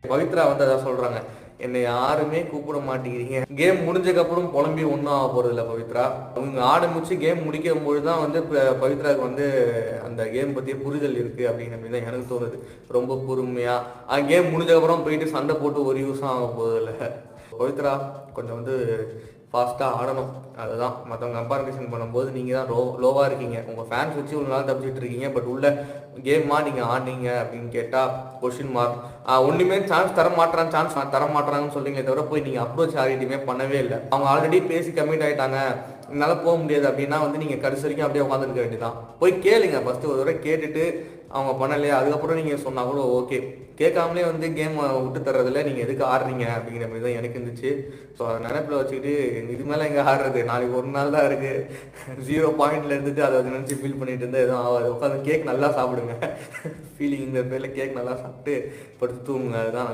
பவித்ரா வந்து அதான் சொல்றாங்க, என்னை யாருமே கூப்பிட மாட்டேங்கிறீங்க. கேம் முடிஞ்சதுக்கப்புறம் புலம்பி ஒன்றும் ஆக போறது இல்லை பவித்ரா. அவங்க ஆரம்பிச்சு கேம் முடிக்கும் பொழுது தான் வந்து பவித்ராவுக்கு வந்து அந்த கேம் பற்றிய புரிதல் இருக்கு அப்படின்னு தான் எனக்கு தோணுது. ரொம்ப பொறுமையா கேம் முடிஞ்சதுக்கப்புறம் போயிட்டு சண்டை போட்டு ஒரு யூஸும் ஆக போறது இல்லை. பவித்ரா கொஞ்சம் வந்து ஃபாஸ்ட்டாக ஆடணும். அதுதான் மற்றவங்க கம்பாரிசன் பண்ணும்போது நீங்கள் தான் லோவாக இருக்கீங்க. உங்கள் ஃபேன்ஸ் வச்சு ஒரு நாள் தப்பிச்சுட்டு இருக்கீங்க. பட் உள்ள கேம்மா நீங்கள் ஆடினீங்க அப்படின்னு கேட்டால் கொஷின் மார்க். ஒன்றுமே சான்ஸ் தர மாட்டுறாங்கன்னு சொல்றீங்களே தவிர போய் நீங்கள் அப்ரோச் ஆடிட்டுமே பண்ணவே இல்லை. அவங்க ஆல்ரெடி பேசி கமிட் ஆகிட்டாங்க, என்னால் போக முடியாது அப்படின்னா வந்து நீங்கள் கடைசி வரைக்கும் அப்படியே உட்காந்துருக்க வேண்டியதான். போய் கேளுங்க ஃபஸ்ட்டு, ஒரு தடவை கேட்டுட்டு அவங்க பண்ணலையா அதுக்கப்புறம் நீங்கள் சொன்னால் கூட ஓகே. கேட்காமலே வந்து கேம் விட்டு தர்றதில்ல, நீங்கள் எதுக்கு ஆடுறீங்க அப்படிங்கிற மாதிரி தான் எனக்கு இருந்துச்சு. ஸோ அதை நினைப்பில் வச்சுக்கிட்டு இது மேலே எங்கே ஆடுறது, நாளைக்கு ஒரு நாள் தான் இருக்குது. 0 பாயிண்ட்ல இருந்துட்டு அதை நினச்சி ஃபீல் பண்ணிட்டு இருந்தால் எதுவும் ஆகாது. உட்காந்து கேக் நல்லா சாப்பிடுங்க. ஃபீலிங் இந்த பேரில் கேக் நல்லா சாப்பிட்டு படுத்து தூங்குங்க. அதுதான்